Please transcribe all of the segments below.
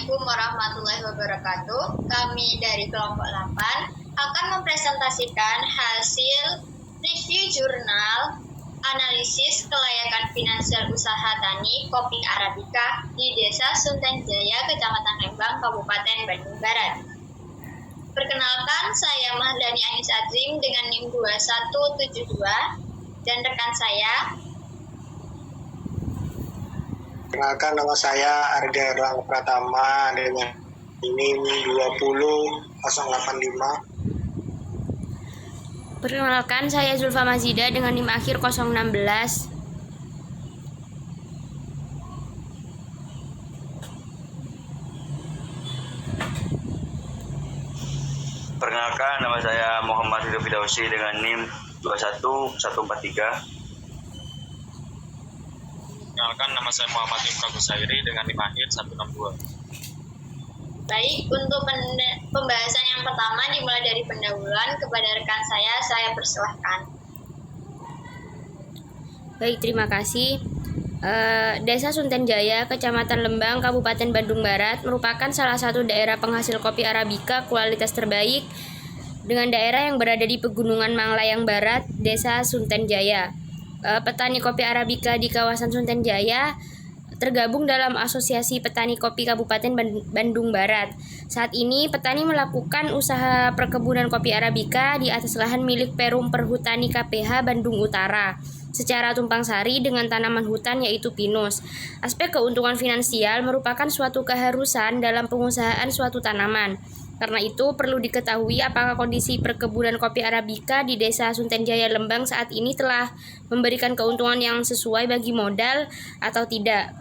Assalamualaikum warahmatullahi wabarakatuh. Kami dari kelompok 8 akan mempresentasikan hasil review jurnal analisis kelayakan finansial usaha tani kopi Arabica di Desa Sunten Jaya, Kecamatan Lembang, Kabupaten Bandung Barat. Perkenalkan, saya Mahdani Anis Azim dengan NIM 2172 dan rekan saya. Perkenalkan, nama saya Arga Erlang Pratama dengan NIM 20085. Perkenalkan, saya Zulfa Mazida dengan NIM akhir 016. Perkenalkan, nama saya Muhammad Ridho Fidausi dengan NIM 21143. Perkenalkan, nama saya Muhammad Imran Gusairi dengan NIM akhir 162. Baik, untuk pembahasan yang pertama dimulai dari pendahuluan. Kepada rekan saya persilahkan. Baik, terima kasih. Desa Sunten Jaya, Kecamatan Lembang, Kabupaten Bandung Barat merupakan salah satu daerah penghasil kopi Arabica kualitas terbaik dengan daerah yang berada di Pegunungan Manglayang Barat, Desa Sunten Jaya. Petani kopi Arabica di kawasan Sunten Jaya tergabung dalam Asosiasi Petani Kopi Kabupaten Bandung Barat. Saat ini petani melakukan usaha perkebunan kopi Arabica di atas lahan milik Perum Perhutani KPH Bandung Utara secara tumpang sari dengan tanaman hutan yaitu pinus. Aspek keuntungan finansial merupakan suatu keharusan dalam pengusahaan suatu tanaman. Karena itu perlu diketahui apakah kondisi perkebunan kopi Arabica di Desa Sunten Jaya Lembang saat ini telah memberikan keuntungan yang sesuai bagi modal atau tidak.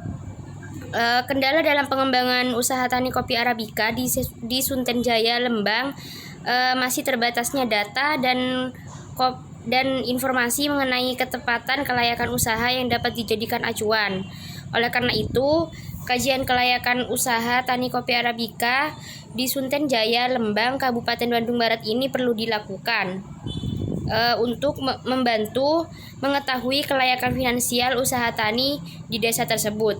Kendala dalam pengembangan usaha tani kopi Arabica di Sunten Jaya Lembang masih terbatasnya data dan informasi mengenai ketepatan kelayakan usaha yang dapat dijadikan acuan. Oleh karena itu, kajian kelayakan usaha tani kopi Arabica di Sunten Jaya Lembang, Kabupaten Bandung Barat ini perlu dilakukan untuk membantu mengetahui kelayakan finansial usaha tani di desa tersebut.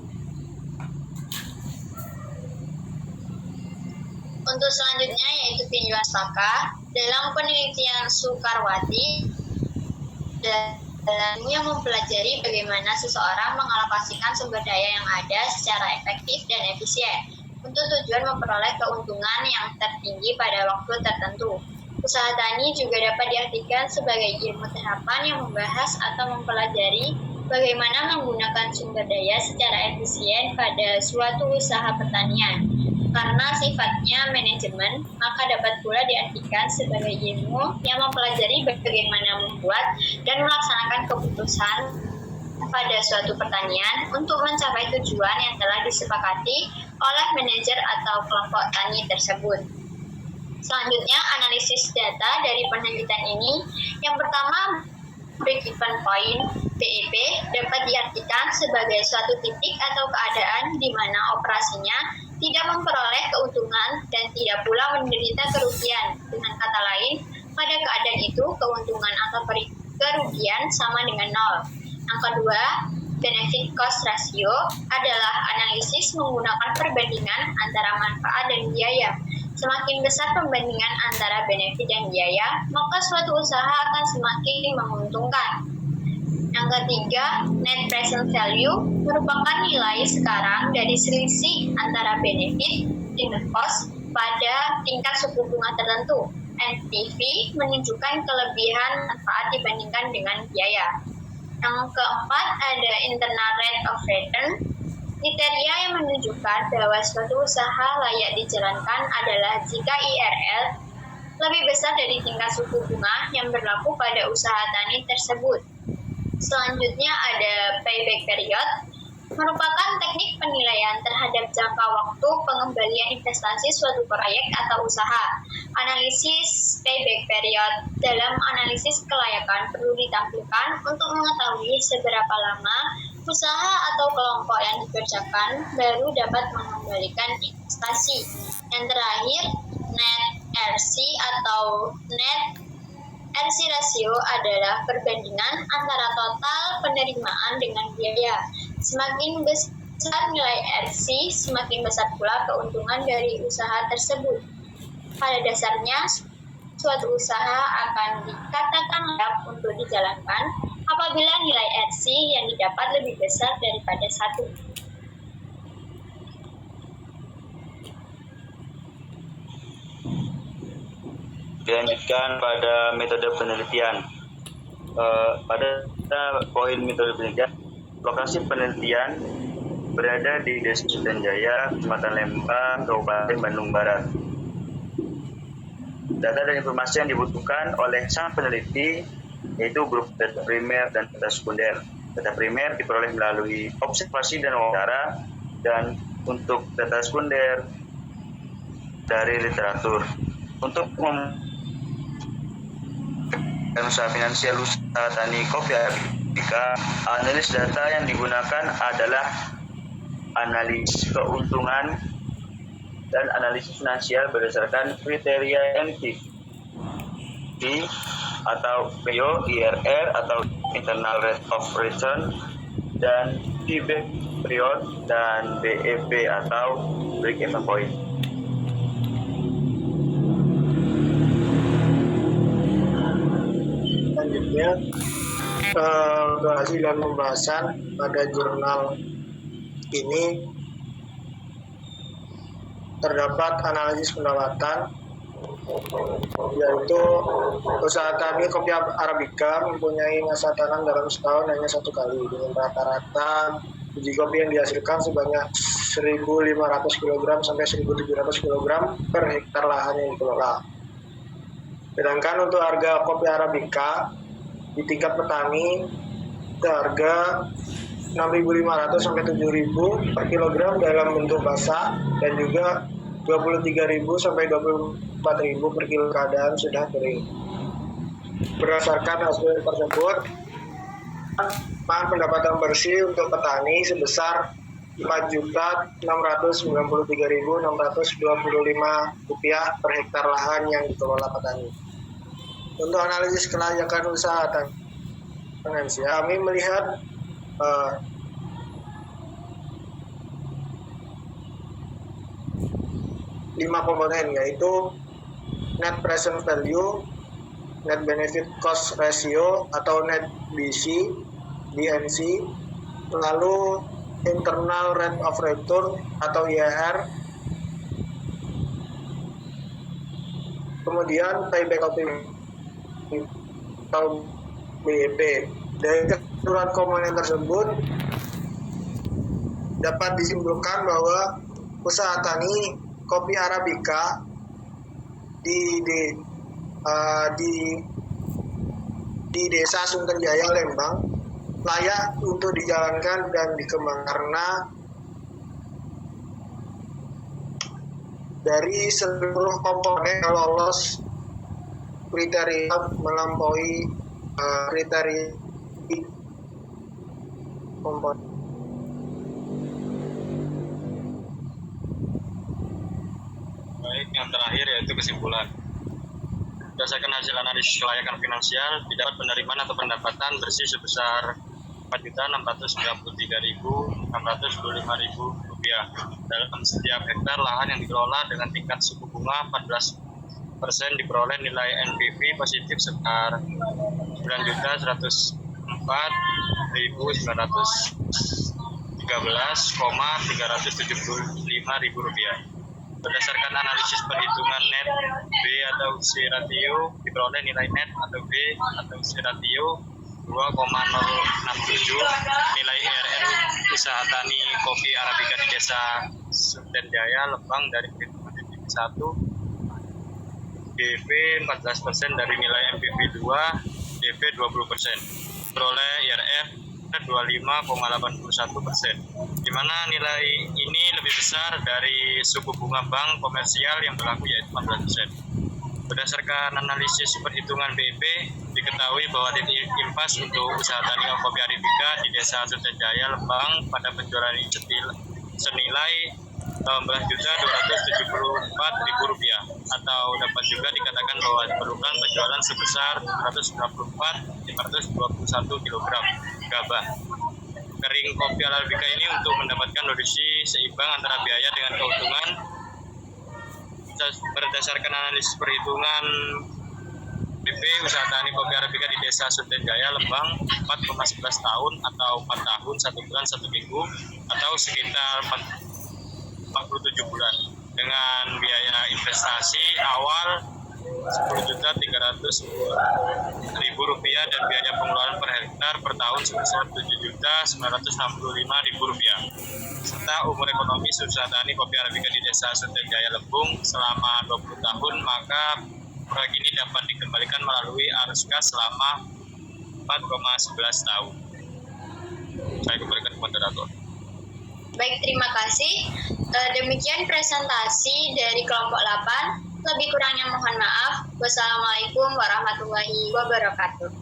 Untuk selanjutnya yaitu pinjuan staka. Dalam penelitian Soekarwati dalamnya mempelajari bagaimana seseorang mengalokasikan sumber daya yang ada secara efektif dan efisien untuk tujuan memperoleh keuntungan yang tertinggi pada waktu tertentu. Usaha tani juga dapat diartikan sebagai ilmu terapan yang membahas atau mempelajari bagaimana menggunakan sumber daya secara efisien pada suatu usaha pertanian. Karena sifatnya manajemen, maka dapat pula diartikan sebagai ilmu yang mempelajari bagaimana membuat dan melaksanakan keputusan pada suatu pertanian untuk mencapai tujuan yang telah disepakati oleh manajer atau kelompok tani tersebut. Selanjutnya, analisis data dari penelitian ini. Yang pertama, break-even point (BEP) dapat diartikan sebagai suatu titik atau keadaan di mana operasinya tidak memperoleh keuntungan dan tidak pula menderita kerugian. Dengan kata lain, pada keadaan itu keuntungan atau kerugian sama dengan nol. Yang kedua, benefit cost ratio adalah analisis menggunakan perbandingan antara manfaat dan biaya. Semakin besar perbandingan antara benefit dan biaya, maka suatu usaha akan semakin menguntungkan. Yang ketiga, net present value merupakan nilai sekarang dari selisih antara benefit dengan cost pada tingkat suku bunga tertentu. NPV menunjukkan kelebihan manfaat dibandingkan dengan biaya. Yang keempat, ada internal rate of return. Kriteria yang menunjukkan bahwa suatu usaha layak dijalankan adalah jika IRR lebih besar dari tingkat suku bunga yang berlaku pada usaha tani tersebut. Selanjutnya ada payback period, merupakan teknik penilaian terhadap jangka waktu pengembalian investasi suatu proyek atau usaha. Analisis payback period dalam analisis kelayakan perlu ditampilkan untuk mengetahui seberapa lama usaha atau kelompok yang dikerjakan baru dapat mengembalikan investasi. Yang terakhir, net RC atau net RC ratio adalah perbandingan antara total penerimaan dengan biaya. Semakin Saat nilai RC, semakin besar pula keuntungan dari usaha tersebut. Pada dasarnya, suatu usaha akan dikatakan layak untuk dijalankan apabila nilai RC yang didapat lebih besar daripada 1. Dilanjutkan pada metode penelitian. Pada poin metode penelitian, lokasi penelitian berada di Desa Suntenjaya, Kecamatan Lembang, Kabupaten Bandung Barat. Data dan informasi yang dibutuhkan oleh sang peneliti yaitu grup data primer dan data sekunder. Data primer diperoleh melalui observasi dan wawancara, dan untuk data sekunder dari literatur. Untuk usaha finansial usaha tani kopi arabica, analis data yang digunakan adalah analisis keuntungan dan analisis finansial berdasarkan kriteria NPV atau PO, IRR atau Internal Rate of Return, dan payback period dan BEP atau Break Even Point. Selanjutnya, hasil dan pembahasan pada jurnal ini terdapat analisis pendapatan, yaitu usaha tani kopi arabica mempunyai masa tanam dalam setahun hanya 1 kali dengan rata-rata biji kopi yang dihasilkan sebanyak 1.500 kg sampai 1.700 kg per hektar lahan yang dikelola. Sedangkan untuk harga kopi arabica di tingkat petani, harga 6.500 sampai 7.000 per kilogram dalam bentuk basah, dan juga 23.000 sampai 24.000 per kilo keadaan sudah kering. Berdasarkan hasil tersebut, pendapatan bersih untuk petani sebesar Rp4.693.625 per hektar lahan yang dikelola petani. Untuk analisis kelayakan usaha tani, kami melihat 5 komponen, yaitu net present value, net benefit cost ratio atau net BC, BNC, lalu internal rate of return atau IRR, kemudian payback atau BEP. Dari keseluruhan komponen tersebut dapat disimpulkan bahwa usaha tani kopi arabica di Desa Suntenjaya Lembang layak untuk dijalankan dan dikembangkan karena dari seluruh komponen lolos kriteria melampaui kriteria komponen. Baik, yang terakhir yaitu kesimpulan. Berdasarkan hasil analisis kelayakan finansial, didapat penerimaan atau pendapatan bersih sebesar Rp4.693.625.000 dalam setiap hektar lahan yang dikelola dengan tingkat suku bunga 14% diperoleh nilai NPV positif sebesar Rp9.113,375.000. Berdasarkan analisis perhitungan net B atau C ratio, diperoleh nilai net atau B atau C ratio 2,067. Nilai IRR usaha tani kopi arabica di Desa Suntenjaya Lembang dari perhitungan NPV 1, DP 14% dari nilai MPV 2, DP 20%. Peroleh IRR 25,81%, di mana nilai ini lebih besar dari suku bunga bank komersial yang berlaku yaitu 14%. Berdasarkan analisis perhitungan BEP, diketahui bahwa titik impas untuk usaha tani kopi arabica di Desa Suntenjaya Lembang pada penjualan senilai Rp12.274.000, atau dapat juga dikatakan bahwa diperlukan penjualan sebesar 294.521 kg gabah. kering kopi Arabica ini untuk mendapatkan kondisi seimbang antara biaya dengan keuntungan. Berdasarkan analisis perhitungan BP usaha tani kopi Arabica di Desa Sunten Jaya, Lembang, 4,11 tahun atau 4 tahun 1 bulan 1 minggu atau sekitar 47 bulan dengan biaya investasi awal Rp10.300.000 dan biaya pengeluaran per hektar per tahun sebesar Rp7.965.000 serta umur ekonomi usaha tani kopi Arabica di Desa Sunten Jaya Lembung selama 20 tahun, maka proyek ini dapat dikembalikan melalui arus kas selama 4,11 tahun. Saya kembalikan ke moderator. Baik, terima kasih. Demikian presentasi dari kelompok 8. Lebih kurangnya mohon maaf. Wassalamualaikum warahmatullahi wabarakatuh.